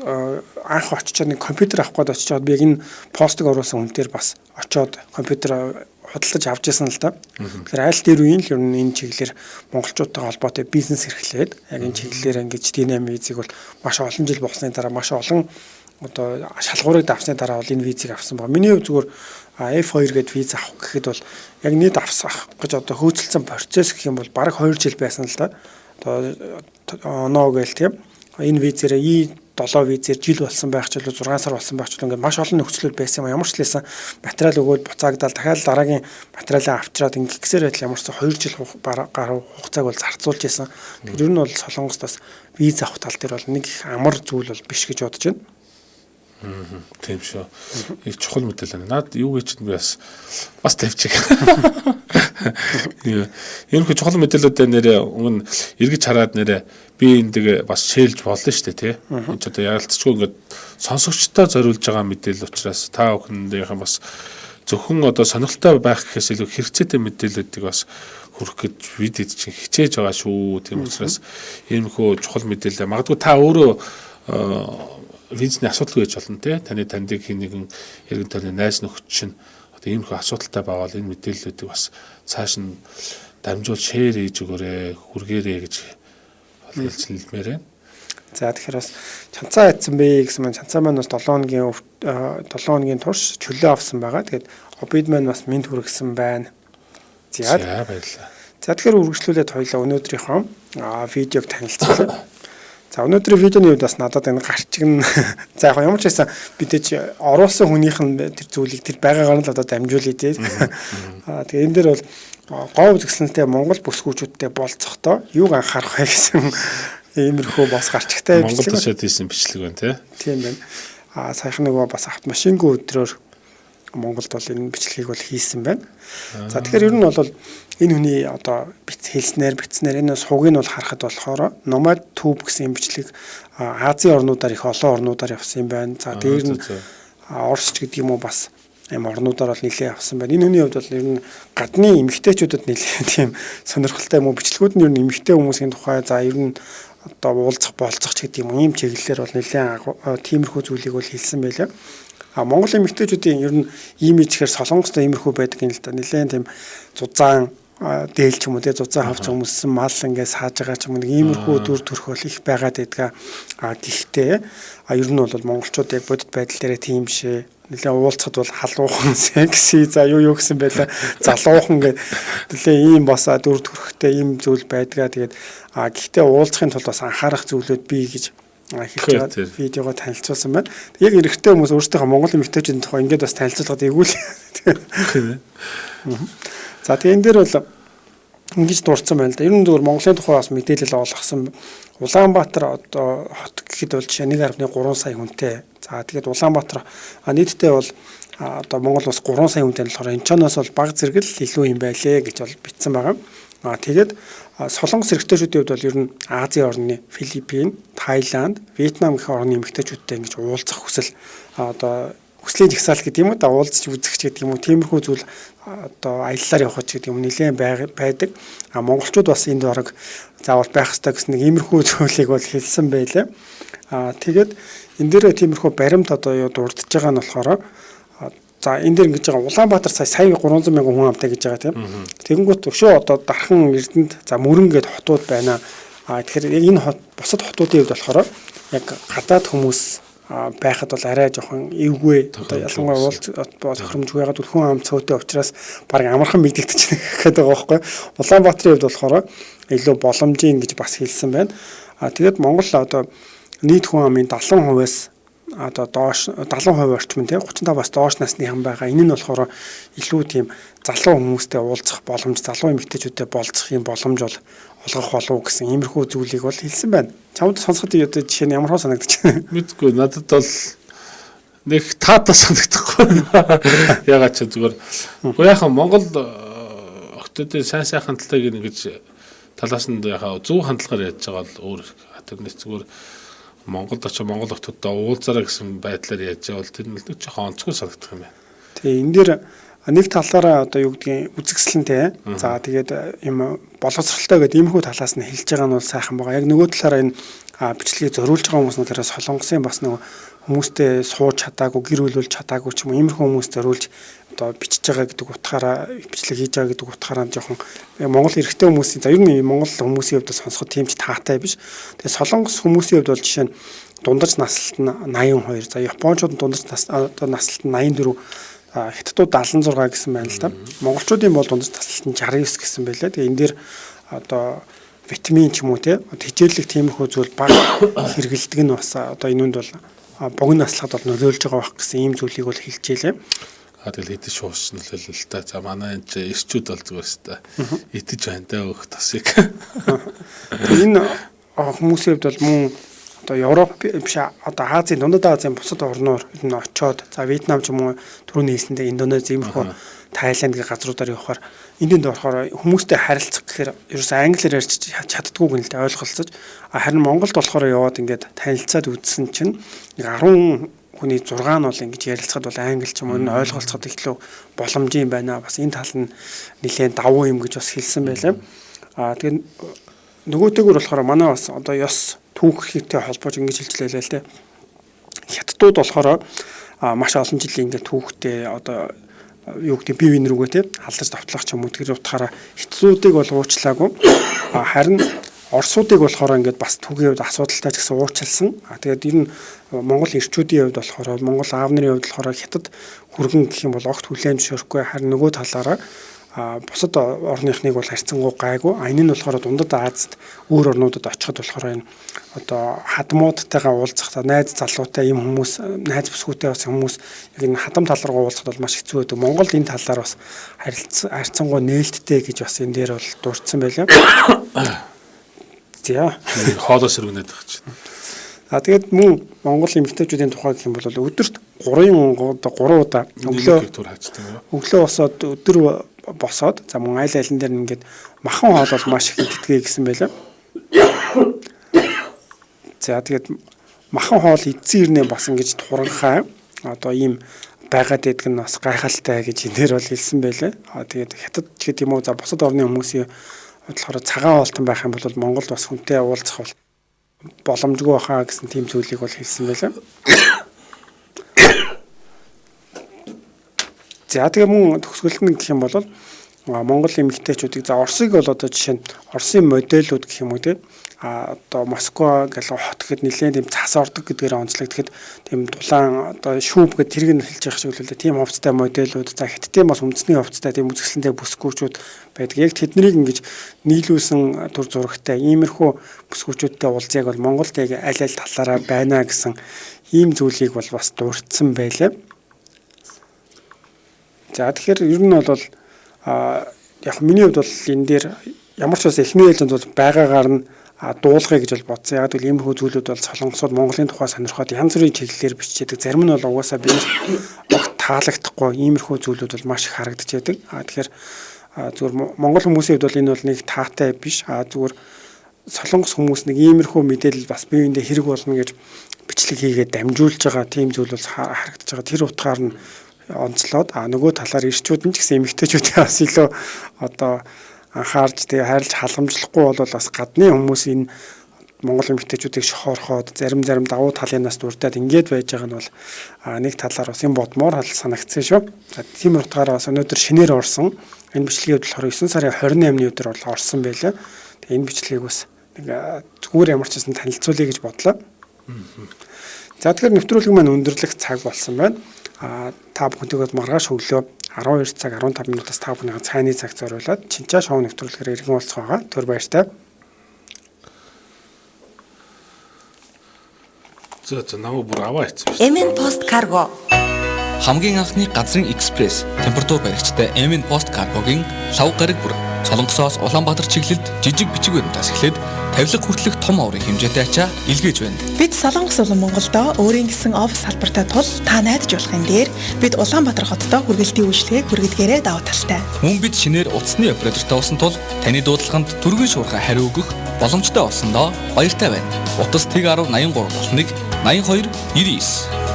[SPEAKER 5] анх очичоод нэг компьютер авах гээд очичоод би яг энэ постыг оруулсан хүн дээр бас очиод компьютер худалдаж авч ясан л да. Тэгэхээр аль дээр үеийн л ер нь энэ чиглэлээр монголчуудтай холбоотой бизнес эрхлээд яг энэ чиглэлээр ингэж D8 визийг бол маш олон жил болсны дараа маш олон одоо шалгуурыг давсны дараа бол энэ визийг авсан байна. Миний хувьд зүгээр F2 гэдэг виз авах гэхэд бол яг нийт авах гэж одоо хөөцөлдсөн процесс гэх юм бол бараг 2 жил байсан л да. Одоо оноо гээл тийм. Энэ визээр 7 визээр жил болсон байх ч илүү 6 сар болсон байх ч ингээд маш олон нөхцлүүд байсан юм. Ямар ч хэлсэн материал өгөөд буцаагдал дахиад дараагийн материалаа авчираад ингээд гисээр байтал ямар ч 2 жил гаруй хугацааг бол зарцуулж исэн. Тэр ер нь бол Солонгост бас виз авах тал дээр бол нэг их амар зүйл бол биш гэж бодож байна.
[SPEAKER 6] Тийм шүү. Их чухал мэдээлэл байна. Наад юу гэж би бас тавьчих. Энэ хөө чухал мэдээлэлүүд нэрээ өмнө эргэж хараад нэрээ би эндээ бас шейлж болно шүү дээ тий. Энд ч одоо ярилцчихгүй ингээд сонсогчтой зориулж байгаа мэдээлэл учраас та бүхэндийнхэн бас зөвхөн одоо сонирхолтой байх гэхээс илүү хэрэгцээтэй мэдээллүүдийг бас хүрэх гэж видеод чинь хичээж байгаа шүү. Тийм учраас ийм хөө чухал мэдээлэл магадгүй та өөрөө визний асуудал гэж болно те таны тандыг хин нэгэн эргэн тойрны найз нөхөд чинь одоо ийм их асуудалтай байвал энэ мэдээллүүдийг бас цааш нь дамжуул шеэр хийж өгөөрэй хүргээрэй гэж хэлмээр байна.
[SPEAKER 5] За тэгэхээр бас чанцаа айтсан бэ гэсэн маань чанцаа маань бас 7 хоногийн турш чөлөө авсан байгаа. Тэгээд обид маань бас мэд хүргэсэн байна. За
[SPEAKER 6] баярлалаа.
[SPEAKER 5] За тэгэхээр үргэлжлүүлээд хоёлаа өнөөдрийнхөө видеог танилцуулъя. За өнөөдрийн видеоны үед бас надад энэ гарчигна. За яг ямар ч байсан бидэж оруулсан хүнийх нь тэр зүйлийг тэр байгаагаар нь л одоо дамжуулъя дээ. Тэгээ энэ дээр бол говь үзэсгэлэнтэй Монгол бүсгүүчүүдтэй болцохдоо юуг анхаарах вэ гэсэн иймэрхүү бас гарчигтай
[SPEAKER 6] бичлэг. Монгол төшөөд хийсэн бичлэг байна тий.
[SPEAKER 5] Тийм байна. Саяхан нөгөө бас автомашингүй өдрөөр Монголд бол энэ бичлэгийг бол хийсэн байна. За тэгэхээр ер нь бол энэ хүний одоо бичснээр энэ сувгийг нь бол харахад болохоор Nomad Tube гэсэн бичлэг Азийн орнуудаар их олон орнуудаар явсан юм байна. За дээр нь Оросч гэдэг юм уу бас ийм орнуудаар бол нэлээд авсан байна. Энэ хүний хувьд бол ер нь гадны эмэгтэйчүүдэд нэлээд тийм сонирхолтой юм уу бичлэгүүд нь ер нь эмэгтэй хүмүүсийн тухай за ер нь одоо уулзах болцох ч гэдэг юм ийм чиглэлээр бол нэлээд тиймэрхүү зүйлийг бол хэлсэн байлаа. Монгол эмэгтэйчүүдийн ер нь имиж гэхээр Солонгост иймэрхүү байдаг юм л да. Нэлээд тийм зузаан дээл ч юм уу те зузаан хавц хүмүүссэн мал ингээд сааж байгаа ч юм нэг иймэрхүү дүр төрх бол их байгаад байдаг. Гэхдээ ер нь бол монголчууд яг бодит байдал дээр тийм шээ нэлээ уулзахад бол халуухан секси за юу гэсэн байлаа залуухан гэдэг нэлээ ийм бас дүр төрхтэй ийм зүйл байдгаа. Тэгээд гэхдээ уулзахын тулд бас анхаарах зүйлүүд бий гэж хэлж байгаа видеого танилцуулсан байна. Яг эрэгтэй хүмүүс өөрсдийнхөө монгол эмэгтэйчүүдийн тухай ингээд бас танилцуулгаад игүүл. За тэгээ энэ дээр бол ингэж дурдсан байна л да. Ер нь зөвхөн Монголын тухай бас мэдээлэл олгосон. Улаанбаатар одоо хот гэхэд бол жишээ 1.3 сая хүнтэй. За тэгээд Улаанбаатар нийтдээ бол одоо Монгол бас 3 сая хүнтэй болохоор энэ чоноос бол бага зэрэг л илүү юм байлээ гэж бол бичсэн байгаа. Тэгээд Солонгос эрэгтэйчүүдийн хувьд бол ер нь Азийн орны Филиппин, Таиланд, Вьетнам гэх орны эмэгтэйчүүдтэй ингэж уулзах хүсэл одоо хүслийн жагсаалт гэдэг юм уу да уулзч үзэх гэдэг юм уу тиймэрхүү зүйл одоо аяллаар явах гэдэг юм нэлээд байдаг. Монголчууд бас энд орог заавал байх хэрэгтэй гэсэн нэг иймэрхүү зүйлийг бол хэлсэн байлаа. Тэгээд энэ дээр тиймэрхүү баримт одоо юу дурдж байгаа нь болохоор за энэ дээр ингэж байгаа Улаанбаатар сая 300 мянган хүн амтай гэж байгаа тийм. Тэгэнгүүт өшөө одоо дархан Эрдэнэт за мөрөн гээд хотууд байна. Тэгэхээр энэ хот бусад хотуудын хувьд болохоор яг гадаад хүмүүс байхад бол арай жоохон эвгүй одоо ялангуяа уулз тохиромжгүй байгаад хүн ам цөөтэй учраас баг амархан мэдэгдэж байгаа байхгүй. Улаанбаатарын хувьд болохоор илүү боломжийн гэж бас хэлсэн байна. Тэгээд Монгол одоо нийт хүн амын 70%-аас одоо доош 70% орчим тийм 35-аас доош насныхан байгаа. Энэ нь болохоор илүү тийм залуу хүмүүстэй уулзах боломж, залуу эмэгтэйчүүдтэй болцох юм боломж бол олгох болов гэсэн иймэрхүү зүйлийг бол хэлсэн байна. Чамд сонсоход одоо жишээ нь ямар хөө санагдаж байна?
[SPEAKER 6] Мэдгүй надад бол нэг таатай санагдахгүй. Ягаад ч зүгээр. Уу яхаа Монгол охтуудын сайн сайхан талыг ингэж талаас нь яхаа зөв хандлагаар яаж байгаа бол өөр тэрнээс зүгээр Монголд очиж Монгол охтуудтай уулзаараа гэсэн байдлаар яаж байгаа бол тэр нь л жоохон онцгой санагдах юм байна. Тэгээ энэ дээр нэг талаараа одоо юу гэдгийг үзэгсэлэнтэй. За тэгээд юм боловсралтай гэдэг иймэрхүү талаас нь хэлж байгаа нь бол сайхан байгаа. Яг нөгөө талаараа энэ бичлэгийг зориулж байгаа хүмүүс нь тэрээс Солонгосын бас нөгөө хүмүүстэй сууж чадаагүй, гэр бүлүүлж чадаагүй ч юм уу иймэрхүү хүмүүс зориулж одоо бичиж байгаа гэдэг утгаараа бичлэг хийж байгаа гэдэг утгаараа жоохон Монгол эрэгтэй хүмүүсийн за ер нь Монгол хүмүүсийн хувьд сонсоход тийм ч таатай биш. Тэгээд Солонгос хүмүүсийн хувьд бол жишээ нь дундаж наслалт нь 82, за Японочууд дундаж наслалт нь 84, Хятадууд 76 гэсэн байна л да. Монголчуудын бол дундаж наслалт нь 69 гэсэн байлаа. Тэгээ энэ дээр одоо
[SPEAKER 5] витамин ч юм уу те хичээллэг тиймэрхүү зүйл бага хэрэгэлдэг нь бас одоо энэнд бол богино наслахад бол нөлөөлж байгаа байх гэсэн ийм зүйлийг бол хэлжээ.
[SPEAKER 6] Тэгэл идэж шуус нөлөөлөл л та. За манай энэ ч эрчүүд бол зүгээр өстэй. Идэж байна даа өөх тасыг.
[SPEAKER 5] Энэ хүмүүсийн хувьд бол мөн одоо Европ биш одоо Азийн дундад Азийн бусад орноор энэ очоод за Вьетнам ч юм уу түрүүний хэлсэндээ Индонези иймэрхүү Тайланд гэх газруудаар явахаар энд орохоор хүмүүстэй харилцах гэхээр ерөөс англиар ярьж чаддгүйг нь л ойлголцож харин Монголд болохоор яваад ингээд танилцаад үзсэн чинь 10 хүний 6 нь бол ингэж ярилцахад бол англи ч юм уу ойлголцоход ихлүү боломжийн байна. Бас энэ тал нь нэлээд давуу юм гэж бас хэлсэн байлаа. Тэгээд нөгөөтэйгөр болохоор манай бас одоо ёс түүхтэй холбоож ингэж хэлжлээ л дээ. Хятадууд болохоор маш олон жилийн ингээд түүхтэй одоо юу гэдэг бие биен рүүгээ те халдаж давтлах ч юм уу тэр утгаараа хятадуудыг бол уучлаагүй. Харин Орсуудыг болохоор ингээд бас түүхийн хувьд асуудалтай ч гэсэн уучлсан. Тэгээд энэ Монгол эрчүүдийн хувьд болохоор Монгол аав нарын хувьд болохоор хятад хүргэн гэх юм бол огт хүлээн зөвшөөрөхгүй. Харин нөгөө талаараа бусад орныхныг бол харьцангуй гайгүй. Энэ нь болохоор дундад Азид өөр орнуудад очиход болохоор энэ одоо хадмуудтайгаа уулзахдаа найз залуутай ийм хүмүүс найз бүсгүүтэй бас хүмүүс яг энэ хадам тал руу уулзахад бол маш хэцүү байдаг. Монголд энэ талаар бас харьцангуй нээлттэй гэж бас энэ дээр бол дурдсан байлаа. За
[SPEAKER 6] хоолоос өргөнөд байх чинь.
[SPEAKER 5] Тэгээд мөн Монгол эмэгтэйчүүдийн тухай гэх юм бол өдөрт 3 удаа өглөө босоод өдөр босоод за мөн айл айлан дээр ингээд махан хоол бол маш их иддэг гэсэн байлаа. За тэгээд махан хоол идсэн ирнэ бас ингэж туранхай одоо ийм байгаад байдаг нь бас гайхалтай гэж энэ дээр бол хэлсэн байлаа. Тэгээд хятад ч гэдэг юм уу за бусад орны хүмүүсийн болохоор цагаан хоолтон байх юм бол Монголд бас хүнтэй уулзах бол боломжгүй байхаа гэсэн тийм зүйлийг бол хэлсэн байлаа. За тэгээ мөн төгсгөлд нь гэх юм бол Монгол эмэгтэйчүүдийг за Оросыг бол одоо жишээ нь Оросын модельүүд гэх юм уу те одоо Москва гэл хот гэхэд нэлээд тийм цас ордог гэдгээр онцлогдоход тийм дулаан одоо шүүб гэд тэрэг нь хэлж явах шиг л тийм хувцастай модельүүд за хиттийн бас үндэсний хувцастай тийм үзэсгэлэнтэй бүсгүүчүүд байдаг. Яг тэднийг ингэж нийлүүлсэн төр зурагтай иймэрхүү бүсгүүчүүдтэй уулзъяг бол Монголд яг аль аль талаараа байна гэсэн ийм зүйлийг бол бас дурдсан байлаа. За тэгэхээр ер нь бол яг миний хувьд бол энэ дээр ямар ч бас эхний ээлжинд бол байгаагаар нь дуулахыг гэж бол бодсон. Яг л иймэрхүү зүйлүүд бол солонгосууд Монголын тухай сонирхоод янз бүрийн чиглэлээр биччихэдэг. Зарим нь бол угаасаа би огт таалагдахгүй иймэрхүү зүйлүүд бол маш их харагдаж байдаг. Тэгэхээр зүгээр Монгол хүмүүсийн хувьд бол энэ бол нэг таатай биш. Зүгээр солонгос хүмүүс нэг иймэрхүү мэдээлэл бас биеиндээ хэрэг болно гэж бичлэг хийгээд дамжуулж байгаа тийм зүйл бол харагдаж байгаа. Тэр утгаар нь онцлоод нөгөө талаар ирчүүд нь ч гэсэн эмэгтэйчүүдээ бас илүү одоо анхаарч тэгээ хайрлж халамжлахгүй бол бас гадны хүмүүс энэ Монгол эмэгтэйчүүдийг шохоорхоод зарим давуу талынаас дурдаад ингээд байж байгаа нь бол нэг талаар бас юм бодмоор санагдсан шүү. За тийм утгаараа бас өнөөдөр шинээр орсон энэ бичлэгийг болохоор 9 сарын 28-ны өдөр бол орсон байлаа. Тэгээ энэ бичлэгийг бас нэг зүгээр ямар ч гэсэн танилцуулъя гэж бодлоо. За тэгэхээр нэвтрүүлэг маань өндөрлөх цаг болсон байна. Та бүхэнтэйгээ маргааш өглөө 12 цаг 15 минутаас та бүхний цайны цаг зориулаад Чинчаа шоу нэвтрүүлгээр иргэн уулзах байгаа. Түр баяртай.
[SPEAKER 6] За намайг бүр аваа хийсэн.
[SPEAKER 3] MN Post Cargo
[SPEAKER 4] Хамгийн анхны газрын экспресс температур баригчтай MN Post Cargo-гийн лав гараг бүр Солонгосоос Улаанбаатар чиглэлд жижиг бичиг баримтаас эхлээд тавилга хүртэлх том аврын хэмжээтэй ачаа илгээж байна.
[SPEAKER 2] Бид Солонгос болон Монголдо өөрийн гэсэн офис салбартай тул та найдаж болохын дээр бид Улаанбаатар хотод хүргэлтийн үйлчлэгийг хүргэдгээрээ давуу талтай.
[SPEAKER 4] Мөн бид шинээр утасны оператортай болсон тул таны дуудлаганд түргэн шуурхай хариу өгөх боломжтой болсондоо баяртай байна. Утас тэг 1083 болсныг 82 99.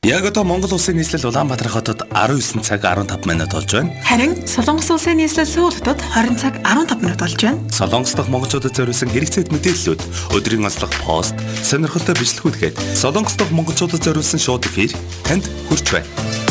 [SPEAKER 1] Яг одоо Монгол улсын нийслэл Улаанбаатар хотод 19 цаг 15 минут болж байна.
[SPEAKER 2] Харин Солонгос улсын нийслэл Сөүл хотод 20 цаг 15 минут болж байна.
[SPEAKER 1] Солонгос дахь монголчуудад зориулсан хэрэгцээд мэдээллүүд, өдрийн онцлог пост, сонирхолтой бичлэгүүдгээд Солонгос дахь монголчуудад зориулсан шууд эфир танд хүрч байна.